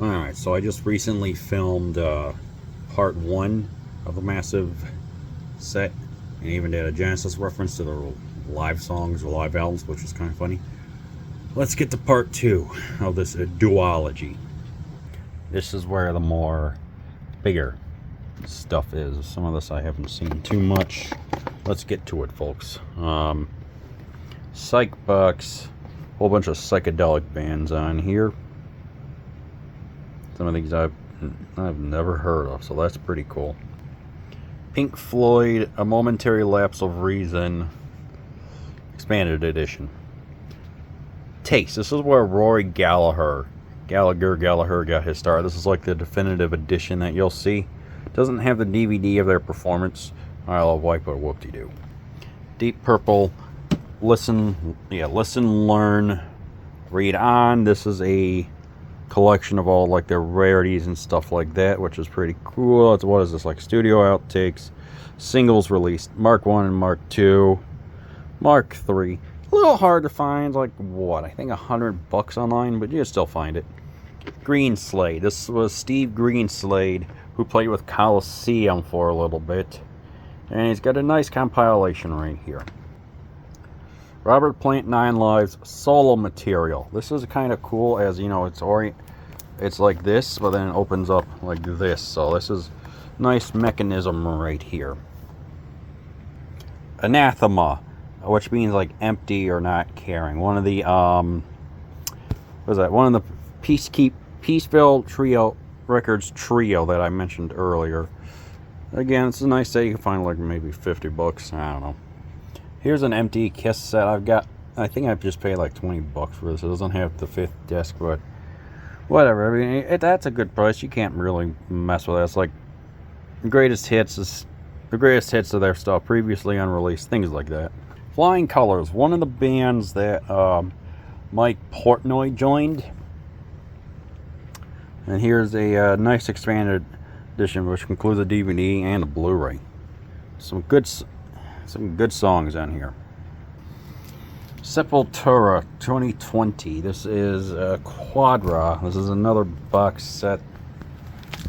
Alright, so I just recently filmed part 1 of a massive set, and even did a Genesis reference to the live songs or live albums, which is kind of funny. Let's get to part 2 of this duology. This is where the more bigger stuff is. Some of this I haven't seen too much. Let's get to it, folks. Psych Box, whole bunch of psychedelic bands on here. Some of these I've never heard of, so that's pretty cool. Pink Floyd, A Momentary Lapse of Reason, expanded edition. Taste. This is where Rory Gallagher got his start. This is like the definitive edition that you'll see. Doesn't have the DVD of their performance. I love White, but whoop-de-doo. Deep Purple, Listen, Learn, Read On. This is a collection of all like their rarities and stuff like that, which is pretty cool. It's, what is this, like studio outtakes, singles released, Mark 1 and Mark 2, Mark 3. A little hard to find, like what, I think $100 online, but you still find it. Greenslade. This was Steve Greenslade, who played with Coliseum for a little bit, and he's got a nice compilation right here. Robert Plant, 9 Lives, solo material. This is kind of cool, as you know, it's like this, but then it opens up like this. So this is nice mechanism right here. Anathema, which means like empty or not caring. One of the what was that? One of the Peaceville Trio Records trio that I mentioned earlier. Again, it's a nice set. You can find like maybe $50. I don't know. Here's an empty Kiss set I've got. I think I've just paid like $20 for this. It doesn't have the 5th disc, but whatever. I mean, that's a good price. You can't really mess with that. It's like the greatest hits of their stuff, previously unreleased, things like that. Flying Colors, one of the bands that Mike Portnoy joined. And here's a nice expanded edition, which includes a DVD and a Blu-ray. Some good songs on here. Sepultura 2020. This is Quadra. This is another box set.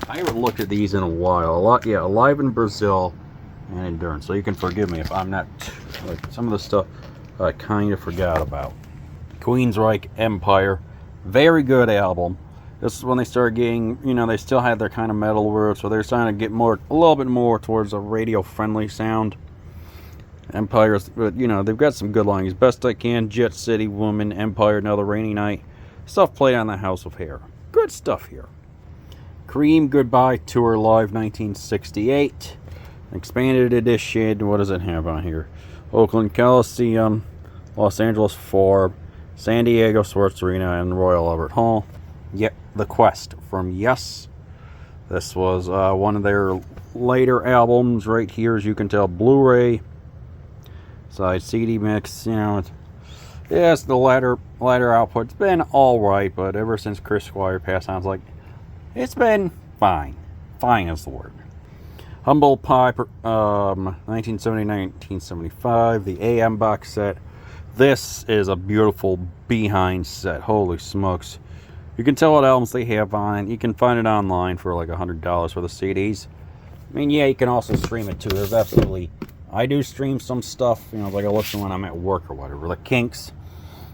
I haven't looked at these in a while. Alive in Brazil and Endurance. So you can forgive me if I'm not, like, some of the stuff I kind of forgot about. Queensryche Empire. Very good album. This is when they started getting, they still had their kind of metal roots, so they're starting to get a little bit more towards a radio-friendly sound. Empire, but they've got some good lines. Best I Can, Jet City, Woman, Empire, Another Rainy Night. Stuff played on the House of Hair. Good stuff here. Cream, Goodbye Tour Live 1968. Expanded edition. What does it have on here? Oakland Coliseum, Los Angeles Forum, San Diego Sports Arena, and Royal Albert Hall. Yep, The Quest from Yes. This was one of their later albums right here, as you can tell. Blu-ray. Side CD mix, yes, the latter output's been alright, but ever since Chris Squire passed on, it's been fine. Fine is the word. Humble Pie, 1970-1975, the AM box set. This is a beautiful behind set. Holy smokes. You can tell what albums they have on it. You can find it online for like $100 for the CDs. I mean, yeah, you can also stream it too. There's absolutely... I do stream some stuff, like I listen when I'm at work or whatever. The Kinks.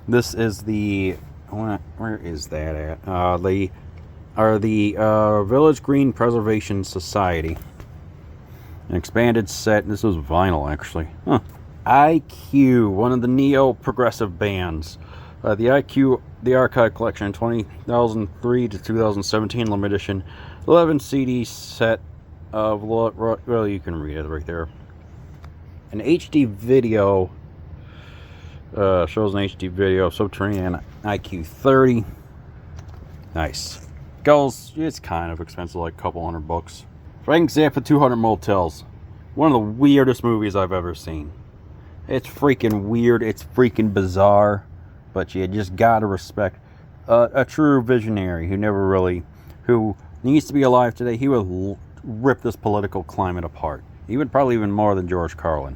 This is the... Where is that at? The Village Green Preservation Society. An expanded set. This was vinyl, actually. Huh. IQ, one of the neo-progressive bands. The Archive Collection, 2003 to 2017 limited edition. 11 CD set of... Well, you can read it right there. An HD video shows an HD video of Subterranean IQ 30. Nice. Goes, it's kind of expensive, like a couple $100. Frank Zappa 200 Motels. One of the weirdest movies I've ever seen. It's freaking weird. It's freaking bizarre. But you just gotta respect a true visionary who needs to be alive today. He would rip this political climate apart. Even probably even more than George Carlin.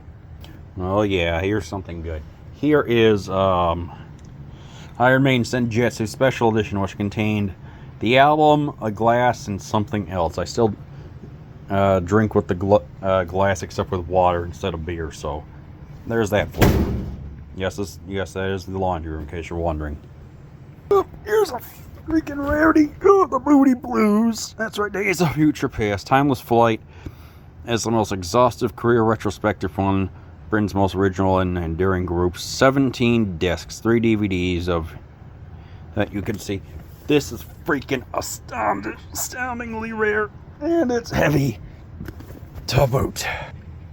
Oh yeah, here's something good. Here is Iron Maiden Senjutsu Special Edition, which contained The album, a glass, and something else. I still drink with the glass except with water instead of beer, so there's that for you. Yes, that is the laundry room, in case you're wondering. Oh, here's a freaking rarity. Oh, the Moody Blues. That's right, Days of Future Past. Timeless Flight is the most exhaustive career retrospective on Britain's most original and enduring group. 17 discs, 3 DVDs of that you can see. This is freaking astoundingly rare, and it's heavy to boot.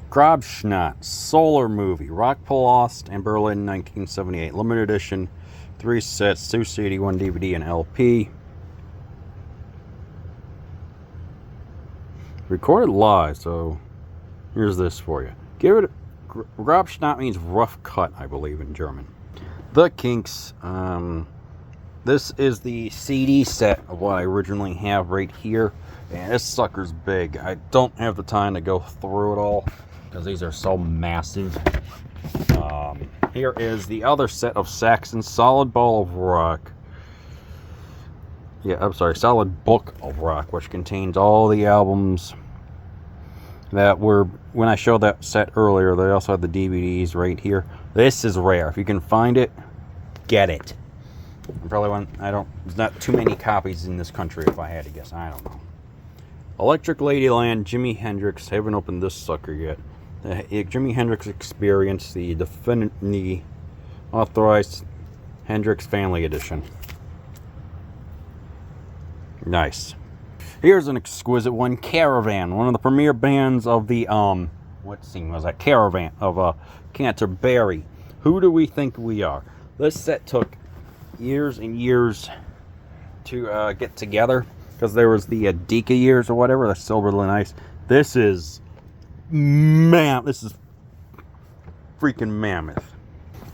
Grabschnott, Solar Movie, Rockpalost and Berlin 1978. Limited edition, 3 sets, 2 CD, 1 DVD, and LP. Recorded live, so here's this for you. Grabschnott means rough cut, I believe, in German. The Kinks. This is the CD set of what I originally have right here. And this sucker's big. I don't have the time to go through it all because these are so massive. Here is the other set of Saxon, Solid Ball of Rock. Yeah, I'm sorry, Solid Book of Rock, which contains all the albums that were, when I showed that set earlier, they also had the DVDs right here. This is rare. If you can find it, get it. There's not too many copies in this country if I had to guess. I don't know. Electric Ladyland, Jimi Hendrix. Haven't opened this sucker yet. The Jimi Hendrix Experience, the authorized Hendrix Family Edition. Nice. Here's an exquisite one, Caravan, one of the premier bands of the what scene was that? Caravan of Canterbury. Who do we think we are? This set took years and years to get together because there was the Deka years or whatever. That's still really nice. This is freaking mammoth.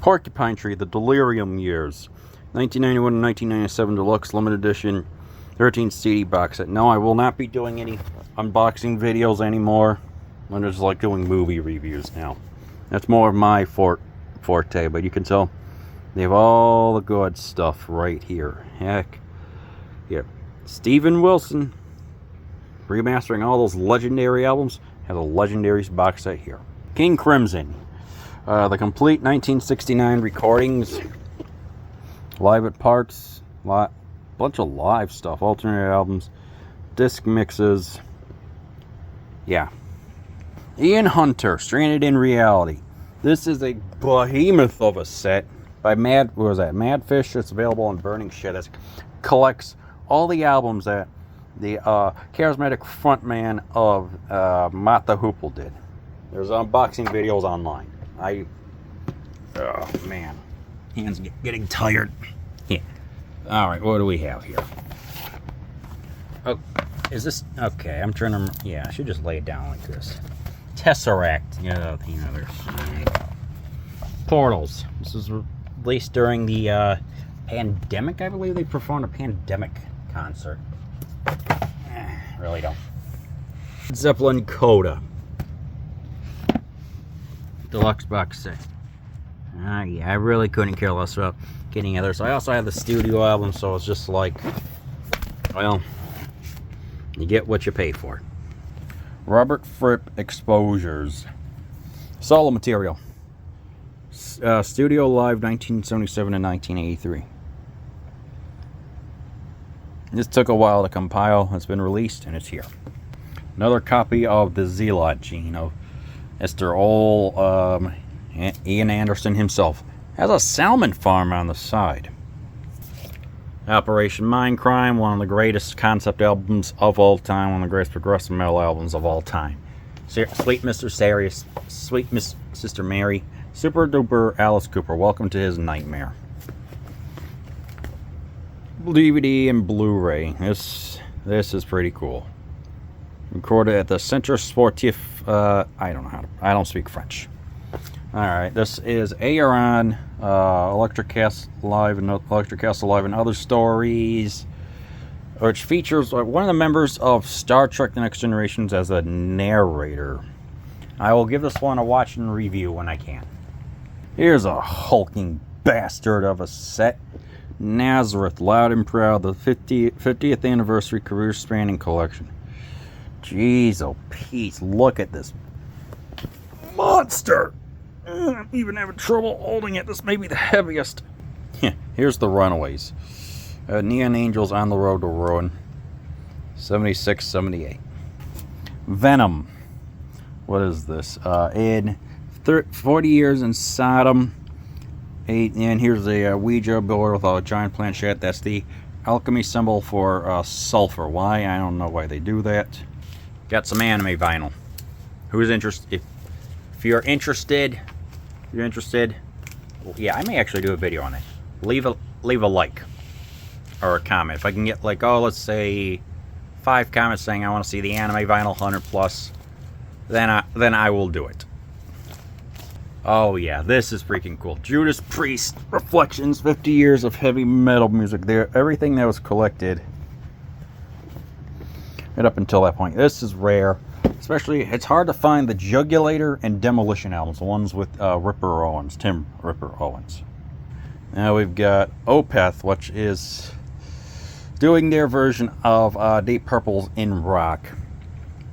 Porcupine Tree, the Delirium years, 1991 and 1997 deluxe limited edition 13 CD box set. No, I will not be doing any unboxing videos anymore. I'm just like doing movie reviews now. That's more of my forte, but you can tell they have all the good stuff right here. Heck, here. Steven Wilson, remastering all those legendary albums, has a Legendaries box set here. King Crimson, the complete 1969 recordings, live at parts, bunch of live stuff, alternate albums, disc mixes. Yeah. Ian Hunter, Stranded in Reality. This is a behemoth of a set by Madfish. It's available on Burning Shit. It collects all the albums that the charismatic frontman of Mott the Hoople did. There's unboxing videos online. Oh man, hands getting tired. Yeah. All right, what do we have here? Oh, is this okay? I'm trying to. Yeah, I should just lay it down like this. Tesseract. There's Portals. This was released during the pandemic. I believe they performed a pandemic concert. Really don't. Zeppelin Coda. Deluxe box set. Yeah, I really couldn't care less about getting others. I also have the studio album, so it's just like, well, you get what you pay for. Robert Fripp Exposures. Solo material. Studio Live 1977 and 1983. This took a while to compile. It's been released and it's here. Another copy of the Zealot Gene of Mr. Ian Anderson himself. Has a salmon farm on the side. Operation Mindcrime, one of the greatest concept albums of all time, one of the greatest progressive metal albums of all time. Sweet Mr. Sarius, Sweet Miss Sister Mary, Super Duper Alice Cooper. Welcome to his nightmare. DVD and Blu-ray. This is pretty cool. Recorded at the Centre Sportif. I don't speak French. All right, this is Aaron, Electric Castle Live and Other Stories, which features one of the members of Star Trek: The Next Generations as a narrator. I will give this one a watch and review when I can. Here's a hulking bastard of a set. Nazareth, Loud and Proud, the 50th anniversary career spanning collection. Jeez, oh Pete, look at this monster. I'm even having trouble holding it. This may be the heaviest. Here's the Runaways. Neon Angels on the Road to Ruin. 76, 78. Venom. What is this? In 40 Years in Sodom. And here's a Ouija board with a giant planchette. That's the alchemy symbol for sulfur. Why? I don't know why they do that. Got some anime vinyl. Who's interested? If you're interested, well, yeah, I may actually do a video on it. Leave a like or a comment. If I can get like, oh, let's say 5 comments saying I want to see the anime vinyl 100 plus, then I will do it. Oh yeah, this is freaking cool. Judas Priest Reflections, 50 years of heavy metal music. There, everything that was collected right up until that point. This is rare. Especially, it's hard to find the Jugulator and Demolition albums, the ones with Ripper Owens, Tim Ripper Owens. Now we've got Opeth, which is doing their version of Deep Purple's In Rock.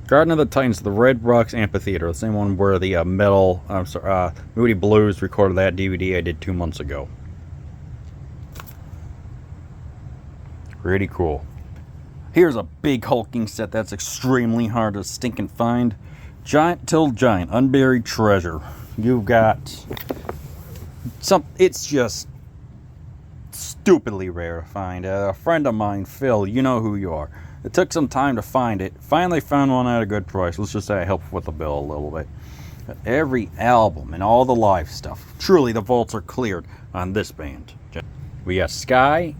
Garden of the Titans, the Red Rocks Amphitheater, the same one where the Moody Blues recorded that DVD I did 2 months ago. Pretty cool. Here's a big hulking set that's extremely hard to stinking find. Giant Till Giant, Unburied Treasure. You've got it's just stupidly rare to find. A friend of mine, Phil, you know who you are. It took some time to find it. Finally found one at a good price. Let's just say I helped with the bill a little bit. But every album and all the live stuff. Truly, the vaults are cleared on this band. We got Sky,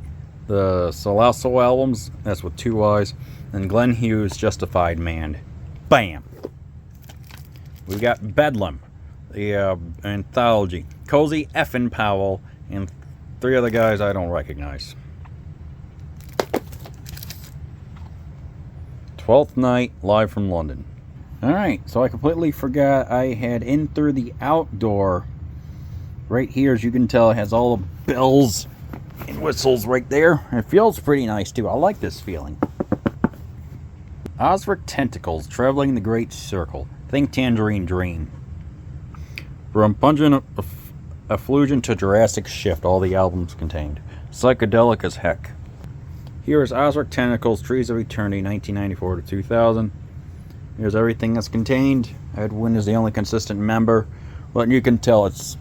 the Salasso albums, that's with 2 Y's, and Glenn Hughes' Justified Man. Bam! We got Bedlam, the anthology. Cozy Effin Powell, and 3 other guys I don't recognize. 12th Night, live from London. Alright, so I completely forgot I had In Through the Outdoor. Right here, as you can tell, it has all the bells and whistles right there. It feels pretty nice too. I like this feeling. Ozric Tentacles, Traveling the Great Circle. Think Tangerine Dream. From Pungent Efflusion to Jurassic Shift, all the albums contained. Psychedelic as heck. Here is Ozric Tentacles, Trees of Eternity, 1994 to 2000. Here's everything that's contained. Edwin is the only consistent member, but you can tell it's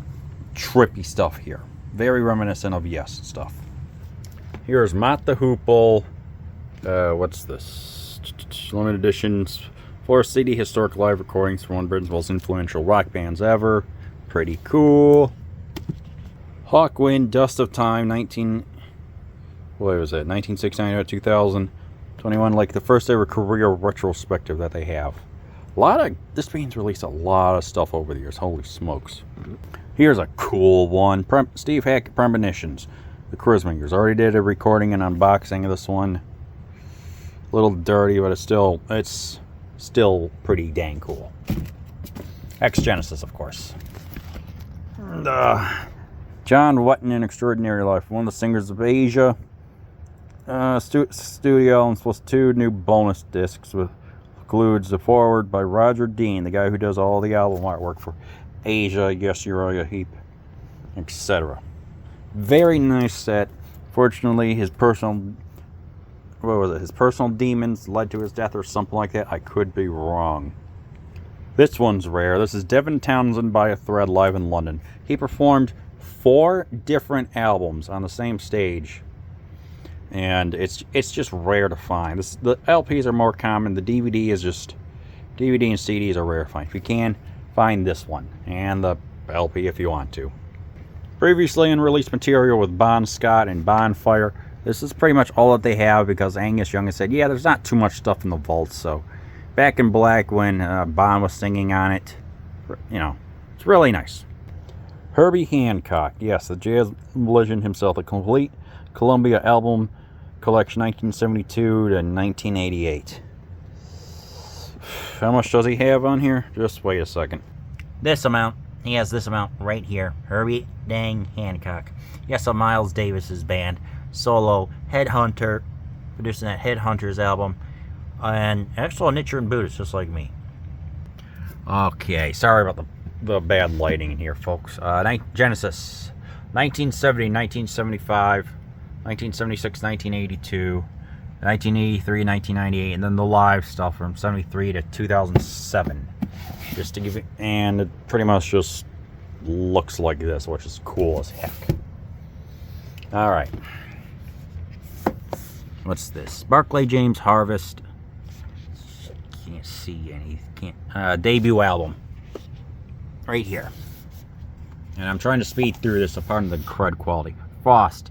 trippy stuff here. Very reminiscent of Yes stuff. Here's Mott the Hoople. What's this? Limited editions. 4 CD historic live recordings from one of Britain's most influential rock bands ever. Pretty cool. Hawkwind, Dust of Time, 1969 to 2021, like the first ever career retrospective that they have. This band's released a lot of stuff over the years. Holy smokes. Here's a cool one. Steve Hackett, Premonitions. The Charisma Years. Already did a recording and unboxing of this one. A little dirty, but it's still pretty dang cool. Ex-Genesis, of course. And, John Wetton in Extraordinary Life. One of the singers of Asia. Studio albums plus 2 new bonus discs with includes the foreword by Roger Dean, the guy who does all the album artwork for Asia, Yes Uriah Heep, etc. Very nice set. Fortunately, his personal demons led to his death or something like that. I could be wrong. This one's rare. This is Devin Townsend by a Thread live in London. He performed 4 different albums on the same stage. And it's just rare to find. The LPs are more common. The DVD and CDs are rare to find. If you can, find this one and the LP if you want to. Previously unreleased material with Bon Scott and Bonfire. This is pretty much all that they have because Angus Young has said, yeah, there's not too much stuff in the vault. So, Back in Black when Bon was singing on it, it's really nice. Herbie Hancock, yes, the jazz legend himself, the complete Columbia album collection 1972 to 1988. How much does he have on here? Just wait a second. This amount. he has this amount right here. Herbie Dang Hancock. Yes, a Miles Davis's band. Solo. Headhunter. Producing that Headhunters album. And actual Nichiren Buddhist, just like me. Okay, sorry about the bad lighting in here, folks. Genesis. 1970, 1975, 1976, 1982, 1983, 1998, and then the live stuff from 73 to 2007. Just to give you, and it pretty much just looks like this, which is cool as heck. All right. What's this? Barclay James Harvest. Can't see any. Debut album. Right here. And I'm trying to speed through this, so pardon the crud quality. Frost.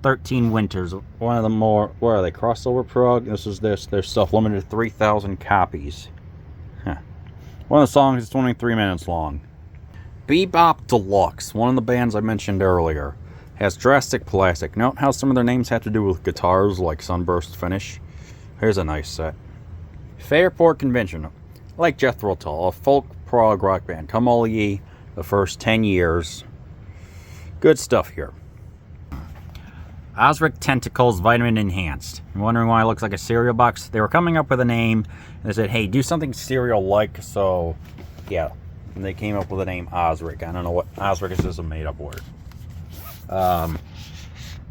13 Winters. One of the more, where are they? Crossover prog? This is their stuff. Limited to 3,000 copies. Huh. One of the songs is 23 minutes long. Bebop Deluxe. One of the bands I mentioned earlier. Has Drastic Plastic. Note how some of their names have to do with guitars, like Sunburst Finish. Here's a nice set. Fairport Convention. Like Jethro Tull, a folk prog rock band. Come all ye. The first 10 years. Good stuff here. Osric Tentacles Vitamin Enhanced. You're wondering why it looks like a cereal box? They were coming up with a name. And they said, hey, do something cereal-like. So, yeah. And they came up with the name Osric. I don't know what. Osric is just a made-up word.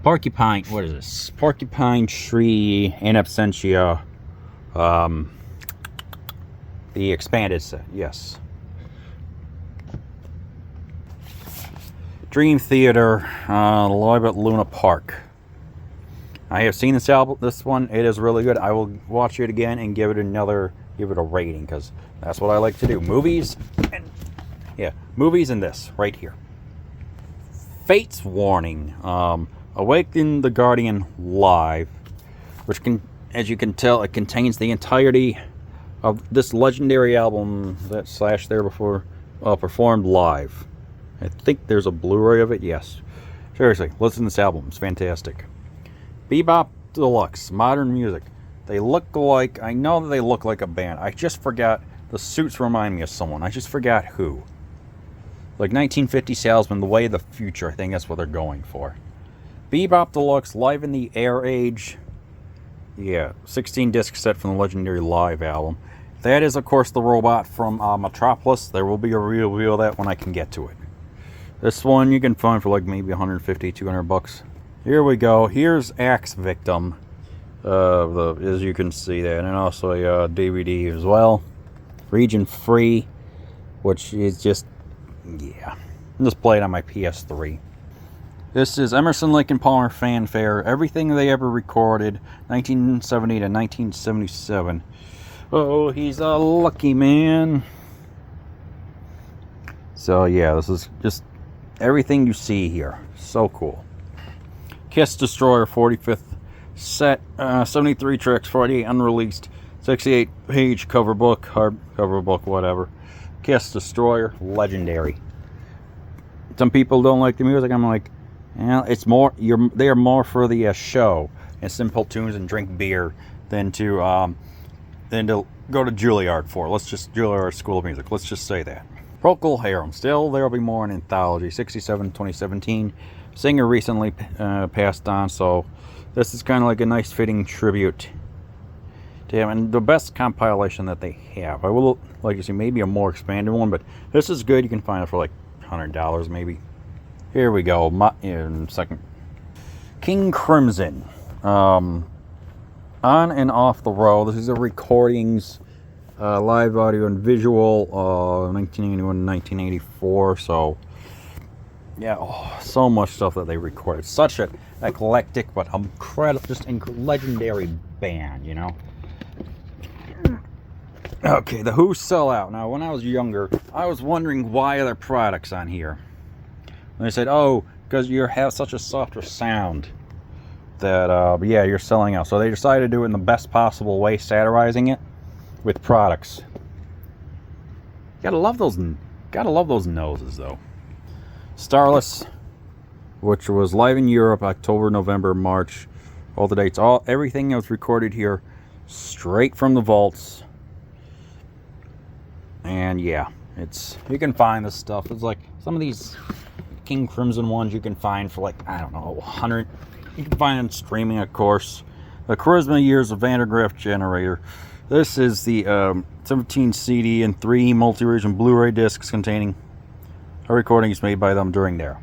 Porcupine. What is this? Porcupine Tree in Absentia. The expanded set. Yes. Dream Theater, live at Luna Park. I have seen this album, this one. It is really good. I will watch it again and give it a rating, because that's what I like to do. Movies, movies and this right here. Fate's Warning, Awaken the Guardian live, which can, as you can tell, it contains the entirety of this legendary album that Slash there before performed live. I think there's a Blu-ray of it. Yes. Seriously, listen to this album. It's fantastic. Bebop Deluxe. Modern music. They look like... I know that they look like a band. I just forgot. The suits remind me of someone. I just forgot who. Like 1950 Salesman, The Way of the Future. I think that's what they're going for. Bebop Deluxe. Live in the Air Age. Yeah. 16 disc set from the legendary live album. That is, of course, the robot from Metropolis. There will be a review of that when I can get to it. This one you can find for like maybe 150, 200 bucks. Here we go. Here's Axe Victim. As you can see that. And also a DVD as well. Region Free. Which is just, yeah. I just played on my PS3. This is Emerson, Lake and Palmer Fanfare. Everything they ever recorded. 1970 to 1977. Oh, he's a lucky man. So yeah, this is just everything you see here. So cool. Kiss Destroyer 45th set. 73 tracks, 48 unreleased. 68 page cover book, hard cover book, whatever. Kiss Destroyer, legendary. Some people don't like the music. I'm like, well, it's more. They are more for the show and simple tunes and drink beer than to go to Juilliard for. Juilliard School of Music. Let's just say that. Procol Harum. Still, There'll Be More in Anthology. 67, 2017. Singer recently passed on, so this is kind of like a nice fitting tribute to him. And the best compilation that they have. I will like to see maybe a more expanded one, but this is good. You can find it for like $100 maybe. Here we go. In second. King Crimson. On and Off the Road. This is a recordings, live audio and visual, 1981 and 1984. So, yeah, so much stuff that they recorded. Such an eclectic but incredible, just legendary band, you know. Okay, the Who Sell Out. Now, when I was younger, I was wondering why are there products on here. And they said, oh, because you have such a softer sound that, yeah, you're selling out. So they decided to do it in the best possible way, satirizing it with products. Gotta love those noses, though. Starless, which was live in Europe, October, November, March. All the dates, everything that was recorded here, straight from the vaults. And yeah, You can find this stuff. It's like some of these King Crimson ones you can find for like, I don't know, 100. You can find them streaming, of course. The Charisma Years of Van der Graaf Generator. This is the 17 CD and 3 multi-region Blu-ray discs containing recordings made by them during there.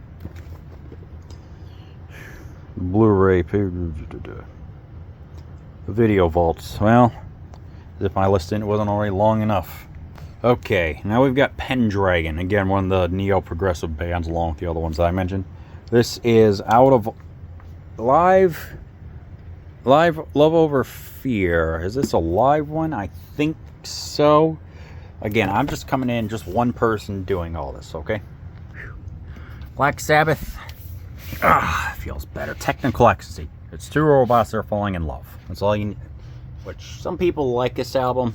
Blu-ray, the video vaults. Well, as if my listing wasn't already long enough. Okay, now we've got Pendragon. Again, one of the neo-progressive bands along with the other ones that I mentioned. This is out of Live Love Over Fear. Is this a live one? I think so. Again, I'm just coming in, just one person doing all this, okay? Black Sabbath. Feels better. Technical Ecstasy. It's two robots that are falling in love. That's all you need. Which, some people like this album.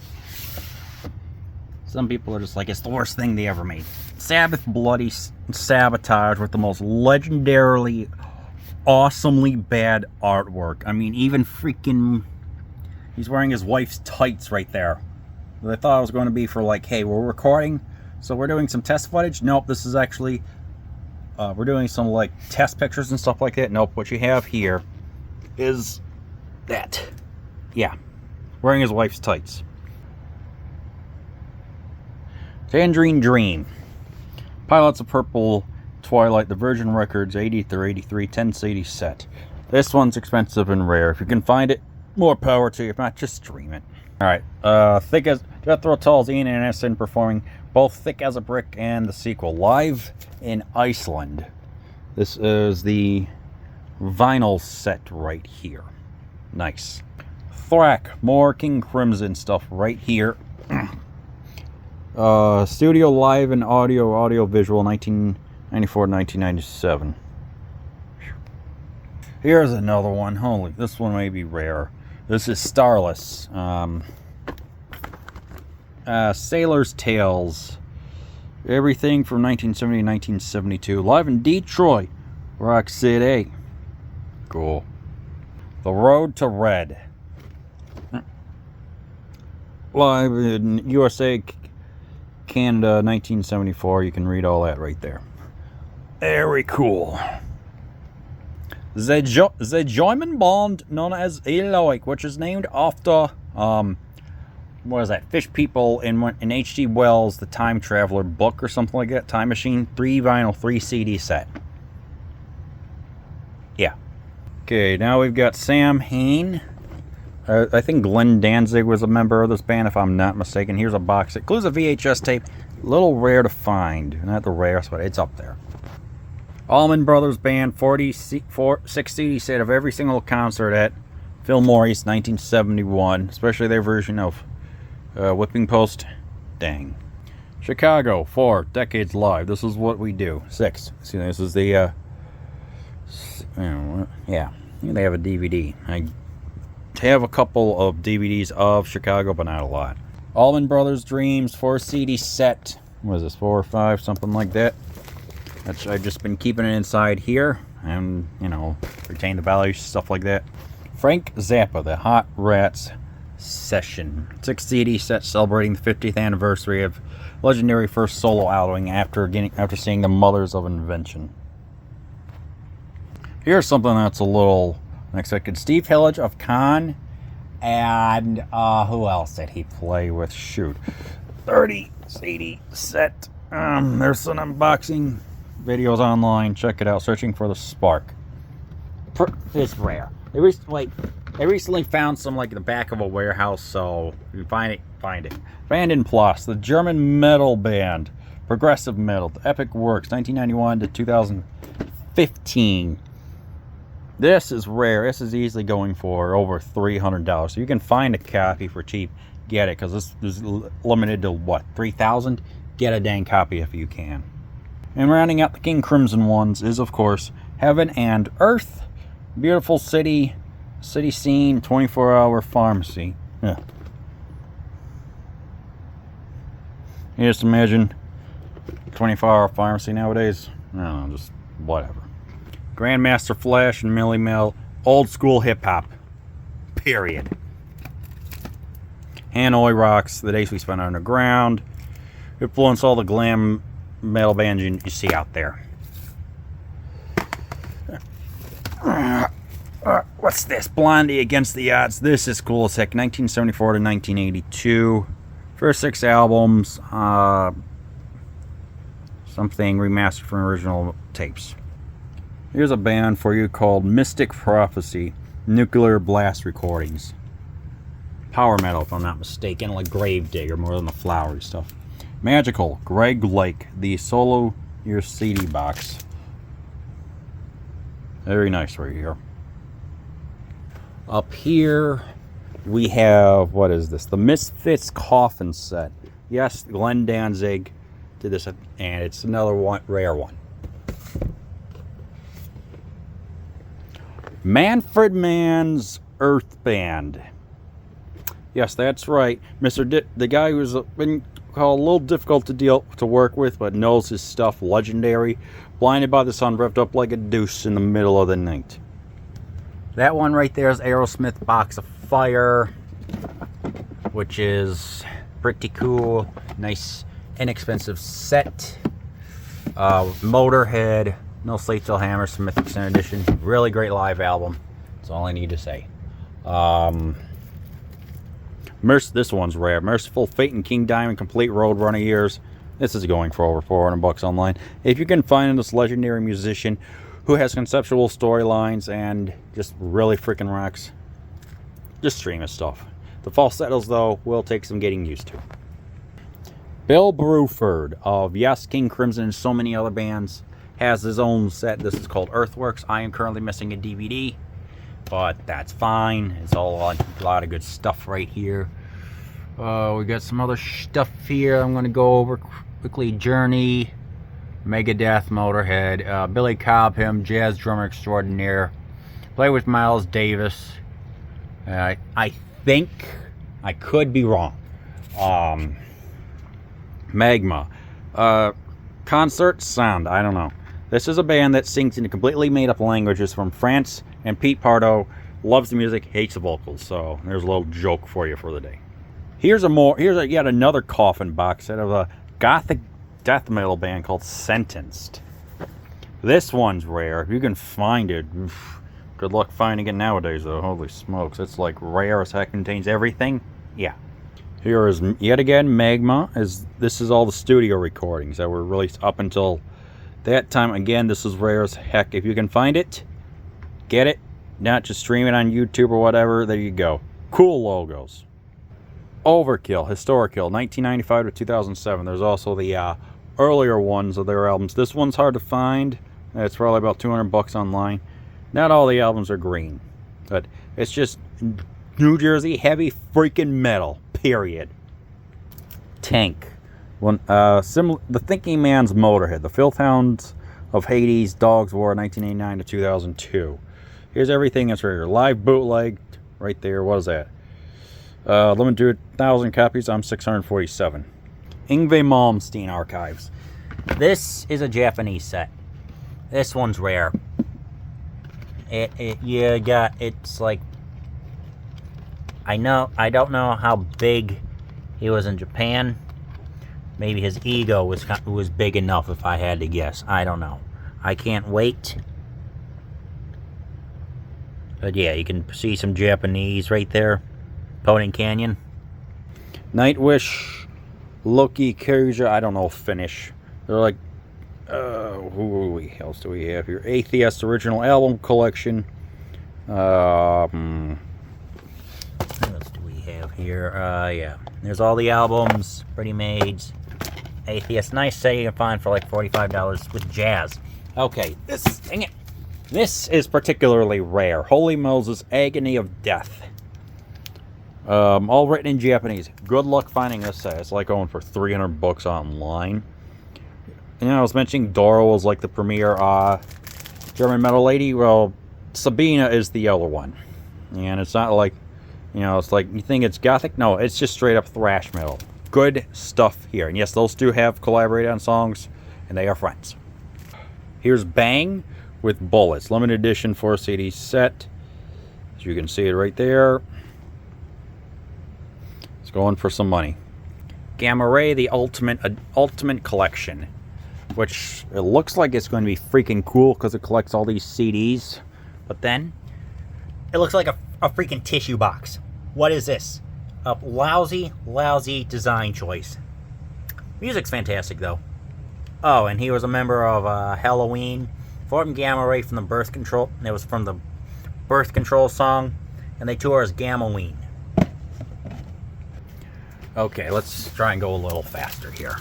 Some people are just like, it's the worst thing they ever made. Sabbath Bloody Sabotage with the most legendarily, awesomely bad artwork. I mean, even freaking... He's wearing his wife's tights right there. I thought it was going to be for like, hey, we're recording, so we're doing some test footage. Nope, this is actually... we're doing some like test pictures and stuff like that. Nope, what you have here is that. Yeah, wearing his wife's tights. Tangerine Dream. Pilots of Purple, Twilight, the Virgin Records, 83, 83, 10 CD set. This one's expensive and rare. If you can find it, more power to you. If not, just stream it. Alright, Thick as... Jethro Tull's Ian Anderson performing both Thick as a Brick and the sequel live in Iceland. This is the vinyl set right here. Nice. Thrack, more King Crimson stuff right here. Studio Live and Audio Visual 1994-1997. Here's another one. Holy, this one may be rare. This is Starless. Sailor's Tales. Everything from 1970 to 1972. Live in Detroit. Rock City. Cool. The Road to Red. Live in USA, Canada, 1974. You can read all that right there. Very cool. The German band known as Eloic, which is named after, what is that? Fish People in H.G. Wells' The Time Traveler book or something like that. Time Machine, 3 vinyl, 3 CD set. Yeah. Okay, now we've got Sam Hain. I think Glenn Danzig was a member of this band, if I'm not mistaken. Here's a box. It includes a VHS tape. A little rare to find. Not the rarest, but it's up there. Allman Brothers Band, 6 CD set of every single concert at Fillmore's 1971. Especially their version of Whipping Post. Dang. Chicago, 4 Decades Live. This is what we do. 6. See, this is the, yeah. They have a DVD. I have a couple of DVDs of Chicago, but not a lot. Allman Brothers Dreams, 4 CD set. What is this, 4 or 5, something like that. I've just been keeping it inside here, and, retain the value, stuff like that. Frank Zappa, the Hot Rats Session. 6 CD set celebrating the 50th anniversary of legendary first solo outing after seeing the Mothers of Invention. Here's something that's a little unexpected. Steve Hillage of Con, and who else did he play with? Shoot. 30 CD set. There's some unboxing videos online. Check it out. Searching for the Spark. It's rare. They recently found some like in the back of a warehouse, so if you find it, find it. Vanden Plas, the German metal band, progressive metal, the Epic Works, 1991 to 2015. This is rare. This is easily going for over $300. So you can find a copy for cheap. Get it, because this is limited to what, 3,000? Get a dang copy if you can. And rounding out the King Crimson ones is, of course, Heaven and Earth, Beautiful City, City Scene, 24-Hour Pharmacy. Yeah. You just imagine 24-Hour Pharmacy nowadays? I don't know, just whatever. Grandmaster Flash and Millie Mel, old school hip hop. Period. Hanoi Rocks, The Days We Spent Underground. influenced all the glam metal bands you see out there. What's this? Blondie Against the Odds. This is cool as heck. 1974 to 1982. First 6 albums. Something remastered from original tapes. Here's a band for you called Mystic Prophecy. Nuclear Blast Recordings. Power metal, if I'm not mistaken, like Gravedigger, more than the flowery stuff. Magical, Greg Lake, the Solo Your CD box. Very nice right here. Up here, we have, what is this? The Misfits Coffin set. Yes, Glenn Danzig did this, and it's another one, rare one. Manfred Mann's Earth Band. Yes, that's right. The guy who's been called a little difficult to work with, but knows his stuff. Legendary. Blinded by the Sun, revved up like a deuce in the middle of the night. That one right there is Aerosmith Box of Fire, which is pretty cool. Nice, inexpensive set. Motorhead, No Slate Till Hammer, Smith Extended Edition. Really great live album. That's all I need to say. This one's rare. Merciful Fate and King Diamond Complete Roadrunner Years. This is going for over $400 online. If you can find this legendary musician who has conceptual storylines and just really freaking rocks, just stream his stuff. The falsettos, though, will take some getting used to. Bill Bruford of Yes, King Crimson, and so many other bands has his own set. This is called Earthworks. I am currently missing a DVD, but that's fine. It's all a lot of good stuff right here. We got some other stuff here I'm going to go over quickly. Journey, Megadeth, Motorhead, Billy Cobham, jazz drummer extraordinaire. Play with Miles Davis. I think, I could be wrong. Magma. Concert Sound, I don't know. This is a band that sings in completely made up languages from France, and Pete Pardo loves the music, hates the vocals. So there's a little joke for you for the day. Here's yet another coffin box set of a gothic death metal band called Sentenced. This one's rare. If you can find it, good luck finding it nowadays though. Holy smokes, it's like rare as heck, contains everything. Yeah. Here is yet again Magma. This is all the studio recordings that were released up until that time. Again, this is rare as heck. If you can find it, get it. Not just stream it on YouTube or whatever. There you go. Cool logos. Overkill, Historikill, 1995 to 2007. There's also the earlier ones of their albums. This one's hard to find. It's probably about $200 online. Not all the albums are green, but it's just New Jersey heavy freaking metal. Period. Tank. The Thinking Man's Motorhead. The Filth Hounds of Hades. Dogs War, 1989 to 2002. Here's everything that's right here. Live bootleg, right there. What is that? Limited to 1,000 copies. I'm 647. Yngwie Malmsteen Archives. This is a Japanese set. This one's rare. It's like, I don't know how big he was in Japan. Maybe his ego was big enough, if I had to guess. I don't know. I can't wait. But yeah, you can see some Japanese right there. Poning Canyon. Nightwish, Loki, Kyrja, I don't know Finnish. They're like, who else do we have here? Atheist Original Album Collection. What else do we have here? Yeah. There's all the albums, Pretty Maids, Atheist. Nice set you can find for like $45 with jazz. Okay, dang it. This is particularly rare. Holy Moses, Agony of Death. All written in Japanese. Good luck finding this set. It's like going for $300 online. You know, I was mentioning Doro was like the premier German metal lady. Well, Sabina is the other one. And it's not like, you know, it's like you think it's gothic. No, it's just straight up thrash metal. Good stuff here. And yes, those two have collaborated on songs, and they are friends. Here's Bang with Bullets. Limited edition 4 CD set. As you can see it right there. It's going for some money. Gamma Ray, the Ultimate Collection, which it looks like it's going to be freaking cool because it collects all these CDs. But then, It looks like a freaking tissue box. What is this? A lousy design choice. Music's fantastic, though. Oh, and he was a member of Halloween. Formed Gamma Ray from the Birth Control. It was from the Birth Control song. And they tour as Gammaween. okay, let's try and go a little faster here.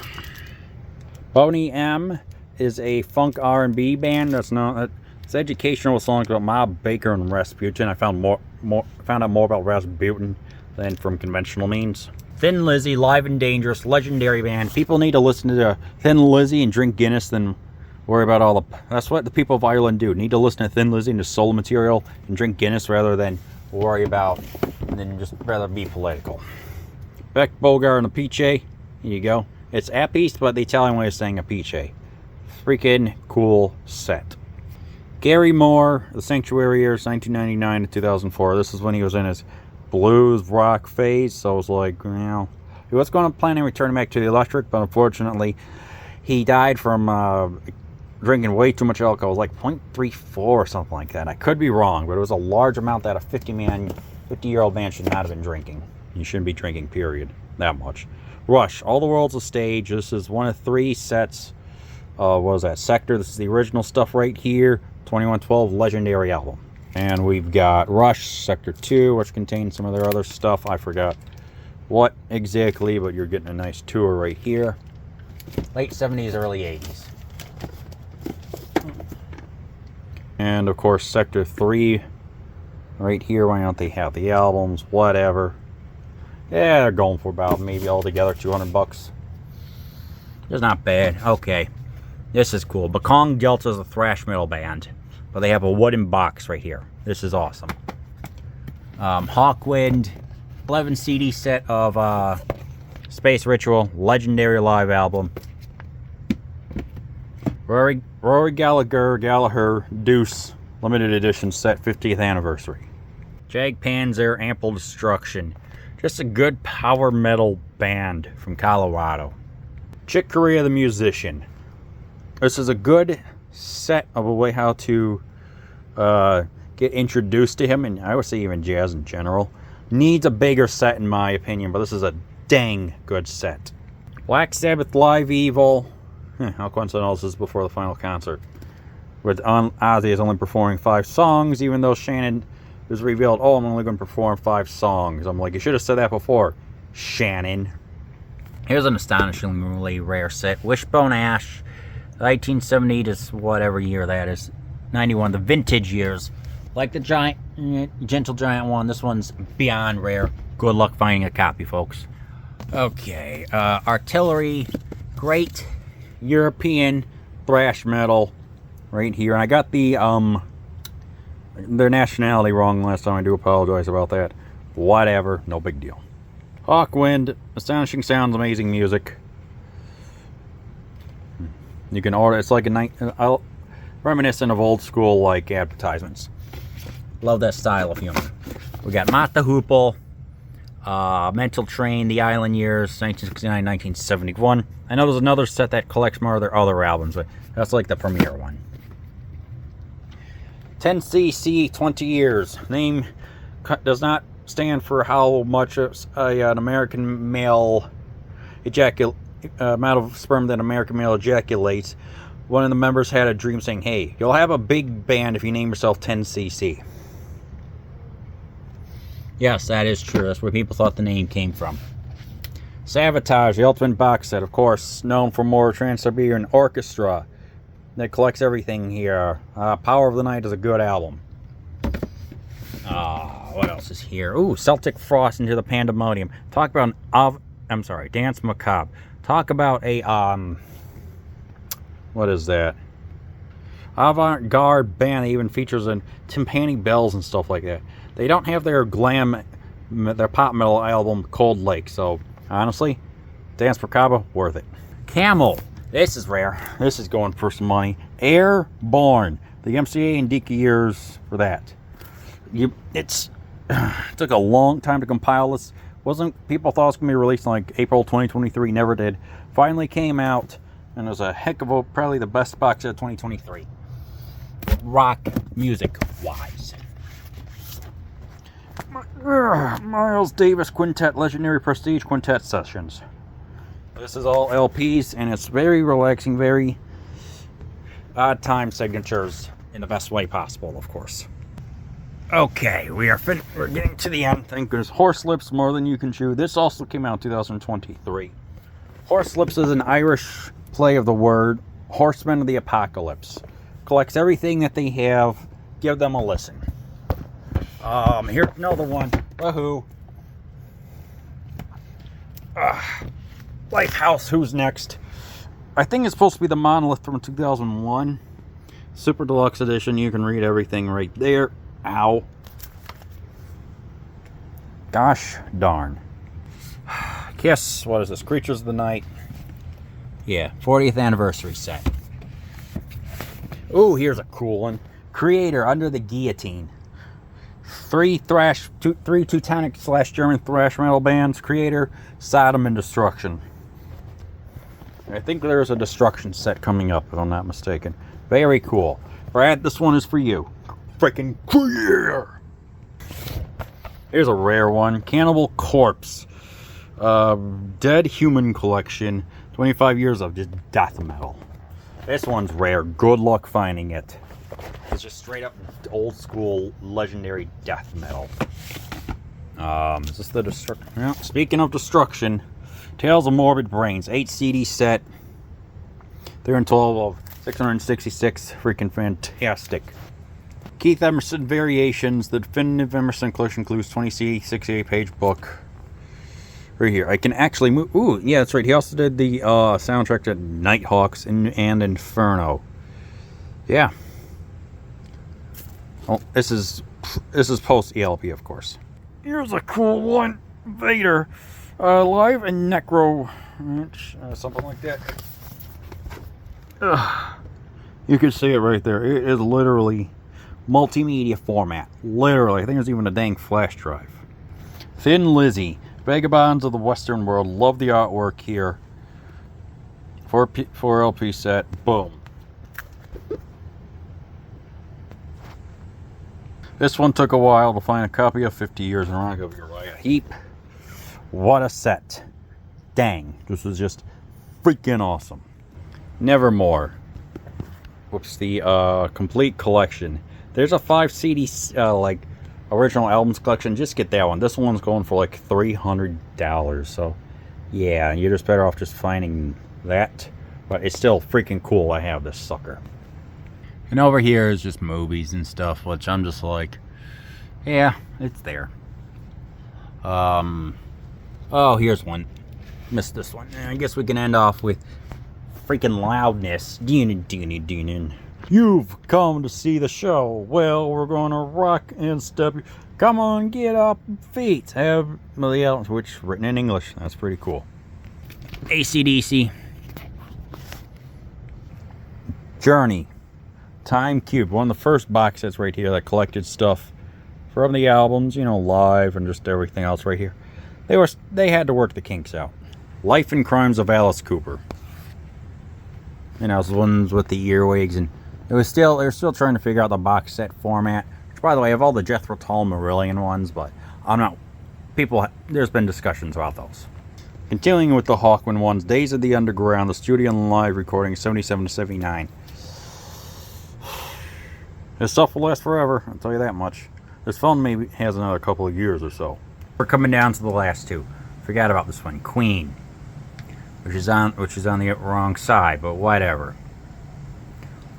Boney M is a funk R&B band that's known. It's educational songs about Mob Baker and Rasputin. I found out more about Rasputin than from conventional means. Thin Lizzy, Live and Dangerous, legendary band. People need to listen to Thin Lizzy and drink Guinness than worry about all the... That's what the people of Ireland do. Need to listen to Thin Lizzy and his solo material and drink Guinness rather than worry about... and then just rather be political. Beck Bogart and Apice. Here you go. It's Apiste, but the Italian way of saying Apice. Freaking cool set. Gary Moore, The Sanctuary years, 1999 to 2004. This is when he was in his blues rock phase, so I was like, you know, he was going to plan on returning back to the electric, but unfortunately he died from drinking way too much alcohol. It was like 0.34 or something like that. I could be wrong, but it was a large amount that a 50-year-old man should not have been drinking. You shouldn't be drinking, period, that much. Rush, All the World's a Stage. This is one of 3 sets. What was that? Sector. This is the original stuff right here. 2112 Legendary album. And we've got Rush, Sector 2, which contains some of their other stuff. I forgot what exactly, but you're getting a nice tour right here. Late 70s, early 80s. And of course, Sector 3 right here. Why don't they have the albums? Whatever. Yeah, they're going for about maybe altogether $200. It's not bad. Okay. This is cool. Bakong Delta is a thrash metal band. But they have a wooden box right here. This is awesome. Hawkwind, 11 CD set of Space Ritual, legendary live album. Rory Gallagher, Deuce, limited edition set, 50th anniversary. Jag Panzer, Ample Destruction. Just a good power metal band from Colorado. Chick Corea the Musician. This is a good set of a way how to get introduced to him, and I would say even jazz in general. Needs a bigger set in my opinion, but this is a dang good set. Black Sabbath Live Evil. How coincidental is this before the final concert? With Ozzy is only performing 5 songs, even though Shannon was revealed, oh, I'm only going to perform 5 songs. I'm like, you should have said that before, Shannon. Here's an astonishingly rare set. Wishbone Ash, 1970 to whatever year that is. 91, the vintage years. Like the Gentle Giant one, this one's beyond rare. Good luck finding a copy, folks. Okay, Artillery, great European thrash metal right here. And I got their nationality wrong last time. I do apologize about that. Whatever, no big deal. Hawkwind, astonishing sounds, amazing music. You can order. It's like a reminiscent of old school like advertisements. Love that style of humor. We got Mott the Hoople, Mental Train, The Island Years, 1969-1971. I know there's another set that collects more of their other albums, but that's like the premiere one. 10cc, 20 years. Name does not stand for how much an American male amount of sperm that an American male ejaculates. One of the members had a dream saying, hey, you'll have a big band if you name yourself 10cc. Yes, that is true. That's where people thought the name came from. Savatage, the ultimate box set, of course, known for more Trans-Siberian Orchestra. That collects everything here. Power of the Night is a good album. What else is here? Ooh, Celtic Frost Into the Pandemonium. Talk about Dance Macabre. Talk about a, what is that? Avant-garde band that even features in timpani bells and stuff like that. They don't have their pop metal album Cold Lake, so honestly, Dance Macabre, worth it. Camel. This is rare. This is going for some money. Airborne. The MCA and Deaky years for that. It took a long time to compile this. People thought it was going to be released in like April 2023, never did. Finally came out, and it was a heck of a, probably the best box set of 2023. Rock music wise. Miles Davis Quintet Legendary Prestige Quintet Sessions. This is all LPs, and it's very relaxing, very odd time signatures in the best way possible, of course. Okay, we're getting to the end. Thank goodness. Horse Lips, More Than You Can Chew. This also came out in 2023. Horse Lips is an Irish play of the word Horsemen of the Apocalypse. Collects everything that they have. Give them a listen. Here's another one. Wahoo. Lifehouse, Who's Next? I think it's supposed to be the Monolith from 2001. Super Deluxe Edition. You can read everything right there. Ow. Gosh darn. Kiss, what is this? Creatures of the Night. Yeah, 40th anniversary set. Ooh, here's a cool one. Creator, Under the Guillotine. Three Teutonic / German thrash metal bands. Creator, Sodom and Destruction. I think there's a Destruction set coming up, if I'm not mistaken. Very cool. Brad, this one is for you. Freaking Creator. Here's a rare one. Cannibal Corpse. Dead Human Collection. 25 years of just death metal. This one's rare. Good luck finding it. It's just straight up old school legendary death metal. Is this the destruction? Yeah. Speaking of destruction, Tales of Morbid Brains, 8 CD set. They're in total of 666. Freaking fantastic. Keith Emerson Variations, the definitive Emerson collection includes 20 CD, 68-page book. Right here. I can actually move. Ooh, yeah, that's right. He also did the soundtrack to Nighthawks and Inferno. Yeah. Oh, this is post ELP, of course. Here's a cool one. Vader, live and Necro, something like that. You can see it right there. It is literally multimedia format. Literally, I think there's even a dang flash drive. Thin Lizzy, Vagabonds of the Western World. Love the artwork here. 4 LP set. Boom. This one took a while to find a copy of. 50 Years in Rock of Uriah Heep. What a set. Dang. This is just freaking awesome. Nevermore. Whoops, the complete collection. There's a 5 CD like original albums collection. Just get that one. This one's going for like $300. So yeah, you're just better off just finding that. But it's still freaking cool. I have this sucker. And over here is just movies and stuff, which I'm just like, yeah, it's there. Oh, here's one. Missed this one. I guess we can end off with freaking Loudness. You've come to see the show. Well, we're gonna rock and step. Come on, get up feet. Have the which written in English. That's pretty cool. AC/DC. Journey. Time Cube, one of the first box sets right here that collected stuff from the albums, you know, live and just everything else right here. They had to work the kinks out. Life and Crimes of Alice Cooper. You know, those ones with the earwigs, and they were still trying to figure out the box set format. Which, by the way, I have all the Jethro Tull Marillion ones, but I'm not. There's been discussions about those. Continuing with the Hawkwind ones, Days of the Underground, the studio and live recording, 77 to 79. This stuff will last forever, I'll tell you that much. This phone maybe has another couple of years or so. We're coming down to the last two. Forgot about this one, Queen, which is on the wrong side, but whatever.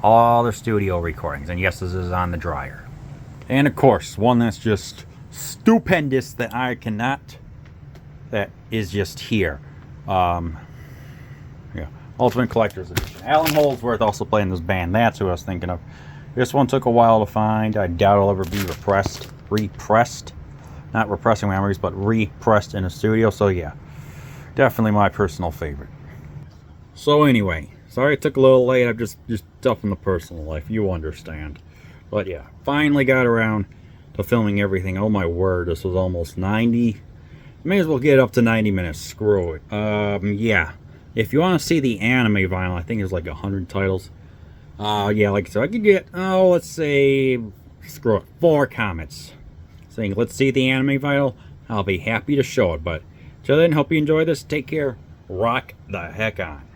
All their studio recordings, and yes, this is on the dryer. And of course, one that's just stupendous that that is just here. Yeah, Ultimate Collector's Edition. Alan Holdsworth also playing this band. That's who I was thinking of. This one took a while to find. I doubt it'll ever be repressed. Not repressing memories, but repressed in a studio. So yeah, definitely my personal favorite. So anyway, sorry it took a little late. I've just stuff in the personal life. You understand. But yeah, finally got around to filming everything. Oh my word, this was almost 90 May as well get up to 90 minutes. Screw it. Yeah. If you want to see the anime vinyl, I think there's like 100 titles. Yeah, like so I could get, let's say, screw it, 4 comments saying, let's see the anime vinyl. I'll be happy to show it. But till then, hope you enjoy this. Take care. Rock the heck on.